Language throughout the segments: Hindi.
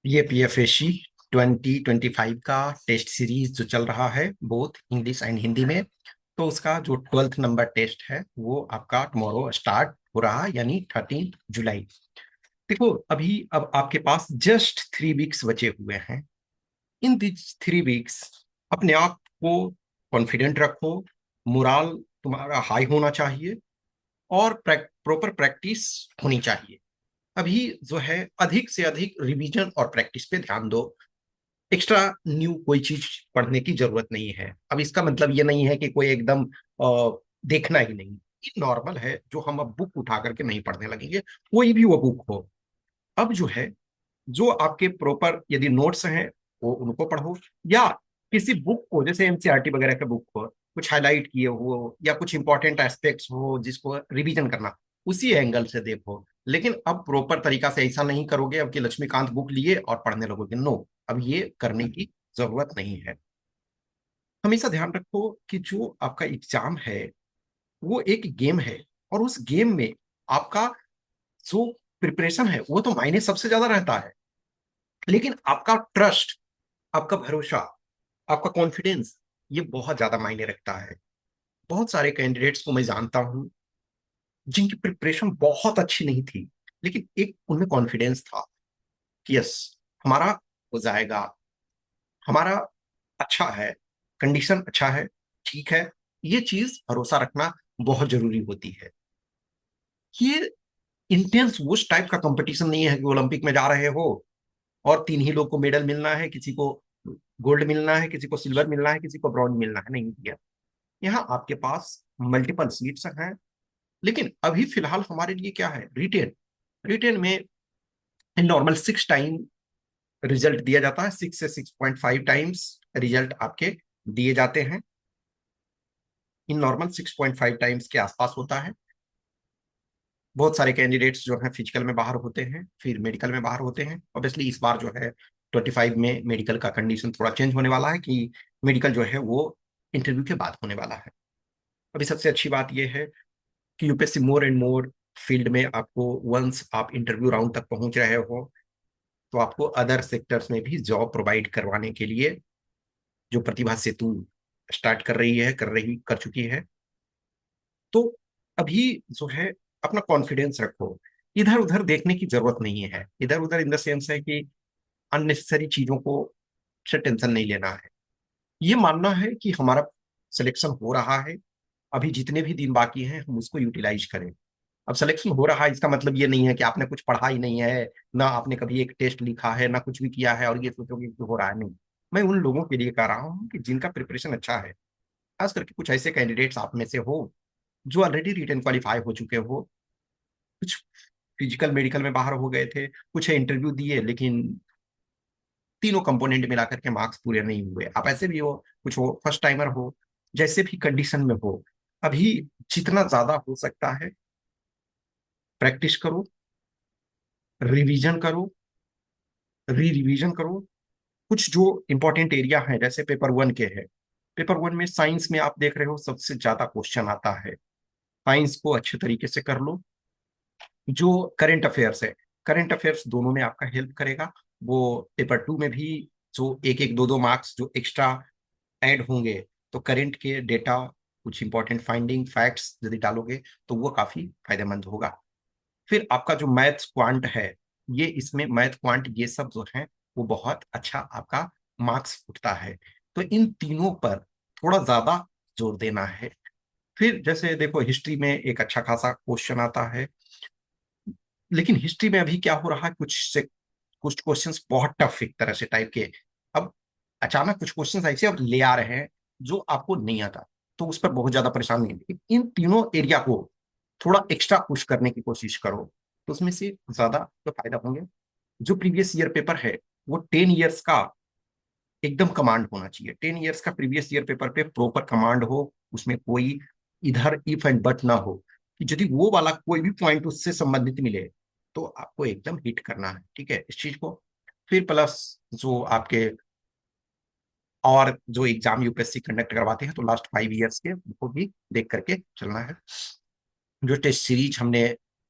ये पीएफएससी 2025 का टेस्ट सीरीज जो चल रहा है बोथ इंग्लिश एंड हिंदी में। तो उसका जो 12th नंबर टेस्ट है वो आपका टुमारो स्टार्ट हो रहा है, यानी 13 जुलाई। देखो, अब आपके पास जस्ट 3 वीक्स बचे हुए हैं। इन 3 वीक्स अपने आप को कॉन्फिडेंट रखो। मोराल तुम्हारा हाई होना चाहिए और प्रॉपर प्रैक्टिस होनी चाहिए। अभी जो है अधिक से अधिक रिवीजन और प्रैक्टिस पे ध्यान दो। एक्स्ट्रा न्यू कोई चीज पढ़ने की जरूरत नहीं है। अब इसका मतलब ये नहीं है कि कोई एकदम देखना ही नहीं। ये नॉर्मल है जो हम अब बुक उठा करके नहीं पढ़ने लगेंगे, कोई भी वो बुक हो। अब जो है, जो आपके प्रॉपर यदि नोट्स हैं वो उनको पढ़ो, या किसी बुक को जैसे एनसीईआरटी वगैरह के बुक को कुछ हाईलाइट किए हो या कुछ इंपॉर्टेंट एस्पेक्ट्स हो जिसको रिवीजन करना, उसी एंगल से देखो। लेकिन अब प्रॉपर तरीका से ऐसा नहीं करोगे अब कि लक्ष्मीकांत बुक लिए और पढ़ने लगोगे, नो। अब ये करने की जरूरत नहीं है। हमेशा ध्यान रखो कि जो आपका एग्जाम है वो एक गेम है, और उस गेम में आपका जो प्रिपरेशन है वो तो मायने सबसे ज्यादा रहता है। लेकिन आपका ट्रस्ट, आपका भरोसा, आपका कॉन्फिडेंस, ये बहुत ज्यादा मायने रखता है। बहुत सारे कैंडिडेट्स को मैं जानता हूं जिनकी प्रिपरेशन बहुत अच्छी नहीं थी, लेकिन एक उनमें कॉन्फिडेंस था कि यस, हमारा हो जाएगा, हमारा अच्छा है, कंडीशन अच्छा है, ठीक है। ये चीज भरोसा रखना बहुत जरूरी होती है। ये इंटेंस उस टाइप का कंपटीशन नहीं है कि ओलंपिक में जा रहे हो और तीन ही लोग को मेडल मिलना है, किसी को गोल्ड मिलना है, किसी को सिल्वर मिलना है, किसी को ब्रॉन्ज मिलना है। नहीं भैया, यहाँ आपके पास मल्टीपल सीट्स हैं। लेकिन अभी फिलहाल हमारे लिए क्या है, रिटेन। रिटेन में नॉर्मल 6 टाइम रिजल्ट दिया जाता है, 6 से 6.5 टाइम्स रिजल्ट आपके दिए जाते हैं। इन नॉर्मल 6.5 टाइम्स के आसपास होता है। बहुत सारे कैंडिडेट्स जो हैं फिजिकल में बाहर होते हैं, फिर मेडिकल में बाहर होते हैं। ऑब्वियसली इस बार जो है 25 में मेडिकल का कंडीशन थोड़ा चेंज होने वाला है कि मेडिकल जो है वो इंटरव्यू के बाद होने वाला है। अभी सबसे अच्छी बात यह है कि UPSC more and more field में आपको, वंस आप इंटरव्यू राउंड तक पहुंच रहे हो, तो आपको अदर सेक्टर्स में भी जॉब प्रोवाइड करवाने के लिए जो प्रतिभा सेतु स्टार्ट कर चुकी है। तो अभी जो है अपना कॉन्फिडेंस रखो। इधर उधर देखने की जरूरत नहीं है। इधर उधर इन द सेंस है कि अननेसेसरी चीजों को से टेंशन नहीं लेना है। ये मानना है कि हमारा सिलेक्शन हो रहा है, अभी जितने भी दिन बाकी हैं हम उसको यूटिलाइज करें। अब सिलेक्शन हो रहा है इसका मतलब ये नहीं है कि आपने कुछ पढ़ा ही नहीं है, ना आपने कभी एक टेस्ट लिखा है, ना कुछ भी किया है और ये सोचोगे कि हो रहा है। नहीं, मैं उन लोगों के लिए कह रहा हूँ कि जिनका प्रिपरेशन अच्छा है। खास करके कुछ ऐसे कैंडिडेट्स आप में से हो जो ऑलरेडी रिटन क्वालिफाई हो चुके हो, कुछ फिजिकल मेडिकल में बाहर हो गए थे, कुछ इंटरव्यू दिए लेकिन तीनों कंपोनेंट मिलाकर के मार्क्स पूरे नहीं हुए। आप ऐसे भी हो, कुछ हो फर्स्ट टाइमर हो, जैसे भी कंडीशन में हो, अभी जितना ज्यादा हो सकता है प्रैक्टिस करो, रिवीजन करो, रिवीजन करो। कुछ जो इंपॉर्टेंट एरिया है जैसे पेपर वन के है, पेपर वन में साइंस में आप देख रहे हो सबसे ज्यादा क्वेश्चन आता है। साइंस को अच्छे तरीके से कर लो। जो करंट अफेयर्स है, करंट अफेयर्स दोनों में आपका हेल्प करेगा। वो पेपर टू में भी जो एक एक दो दो मार्क्स जो एक्स्ट्रा ऐड होंगे, तो करंट के डेटा, कुछ इंपॉर्टेंट फाइंडिंग फैक्ट्स यदि डालोगे तो वो काफी फायदेमंद होगा। फिर आपका जो मैथ्स क्वांट है, ये इसमें मैथ क्वांट ये सब जो है वो बहुत अच्छा आपका मार्क्स उठता है। तो इन तीनों पर थोड़ा ज्यादा जोर देना है। फिर जैसे देखो, हिस्ट्री में एक अच्छा खासा क्वेश्चन आता है, लेकिन हिस्ट्री में अभी क्या हो रहा है, कुछ क्वेश्चंस बहुत टफ एक तरह से टाइप के। अब अचानक कुछ क्वेश्चंस ऐसे अब ले आ रहे हैं जो आपको नहीं आता, तो उस पर बहुत ज्यादा परेशान नहीं है। इन तीनों एरिया को थोड़ा एक्स्ट्रा पुश करने की कोशिश करो, तो उसमें से ज्यादा तो फायदा होंगे। जो प्रीवियस ईयर पेपर है वो 10 ईयर्स का एकदम कमांड होना चाहिए। 10 ईयर्स का प्रीवियस ईयर पेपर पे प्रॉपर कमांड हो, उसमें कोई इधर इफ एंड बट ना हो, कि यदि वो वाला कोई भी पॉइंट उससे संबंधित मिले तो आपको एकदम हिट करना है, ठीक है, इस चीज को। फिर प्लस जो आपके और जो एग्जाम यूपीएससी कंडक्ट करवाते हैं तो लास्ट 5 ईयर्स के उनको भी देख करके चलना है। जो टेस्ट सीरीज हमने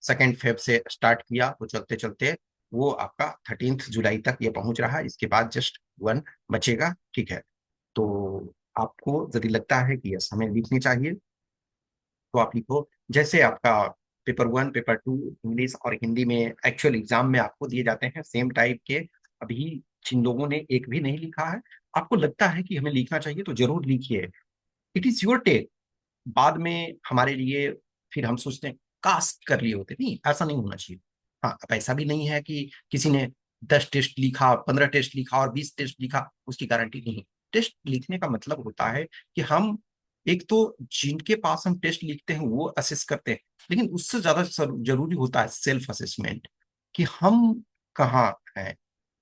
2 फेब से स्टार्ट किया, तो चलते चलते वो आपका 13 जुलाई तक ये पहुंच रहा है, इसके बाद जस्ट 1 बचेगा, ठीक है। तो आपको यदि लगता है कि यस हमें लिखनी चाहिए, तो आप लिखो। जैसे आपका पेपर 1, पेपर 2 इंग्लिश और हिंदी में एक्चुअल एग्जाम में आपको दिए जाते हैं सेम टाइप के। अभी जिन लोगों ने एक भी नहीं लिखा है, आपको लगता है कि हमें लिखना चाहिए तो जरूर लिखिए। It is your take. बाद में हमारे लिए फिर हम सोचते हैं काश कर लिए होते, नहीं ऐसा नहीं होना चाहिए। हाँ, अब ऐसा भी नहीं है कि किसी ने 10 टेस्ट लिखा, 15 टेस्ट लिखा और 20 टेस्ट लिखा, उसकी गारंटी नहीं। टेस्ट लिखने का मतलब होता है कि हम एक तो जिनके पास हम टेस्ट लिखते हैं वो असेस करते हैं, लेकिन उससे ज्यादा जरूरी होता है सेल्फ असेसमेंट, कि हम कहाँ हैं,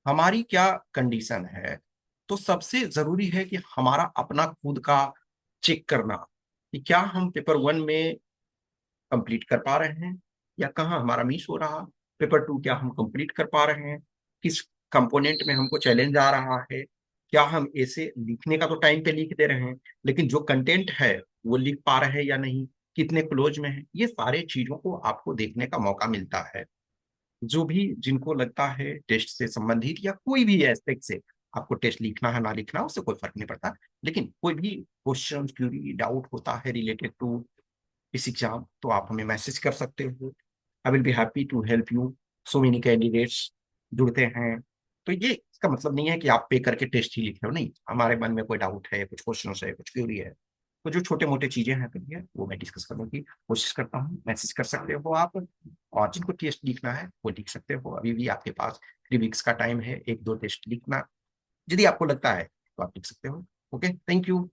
हमारी क्या कंडीशन है। तो सबसे जरूरी है कि हमारा अपना खुद का चेक करना, कि क्या हम पेपर 1 में कंप्लीट कर पा रहे हैं या कहाँ हमारा मिस हो रहा। पेपर 2 क्या हम कंप्लीट कर पा रहे हैं, किस कंपोनेंट में हमको चैलेंज आ रहा है, क्या हम ऐसे लिखने का तो टाइम पे लिख दे रहे हैं, लेकिन जो कंटेंट है वो लिख पा रहे हैं या नहीं, कितने क्लोज में है। ये सारे चीजों को आपको देखने का मौका मिलता है। जो भी जिनको लगता है टेस्ट से संबंधित या कोई भी एस्पेक्ट से आपको टेस्ट लिखना है ना लिखना, उससे कोई फर्क नहीं पड़ता, लेकिन कोई भी क्वेश्चन क्यूरी डाउट होता है रिलेटेड टू इस एग्जाम, तो आप हमें मैसेज कर सकते हो। I will be happy to help you. So many candidates जुड़ते हैं, तो ये इसका मतलब नहीं है कि आप पे करके टेस्ट ही लिख रहे हो, नहीं। हमारे मन में कोई डाउट है, कुछ क्वेश्चन है, कुछ क्यूरी है, तो जो छोटे मोटे चीजें हैं तो ये वो मैं डिस्कस करने की कोशिश करता हूँ। मैसेज कर सकते हो आप, और जिनको टेस्ट लिखना है वो लिख सकते हो। अभी भी आपके पास 3 वीक्स का टाइम है एक दो टेस्ट लिखना, यदि आपको लगता है तो आप लिख सकते हो। Okay, thank you.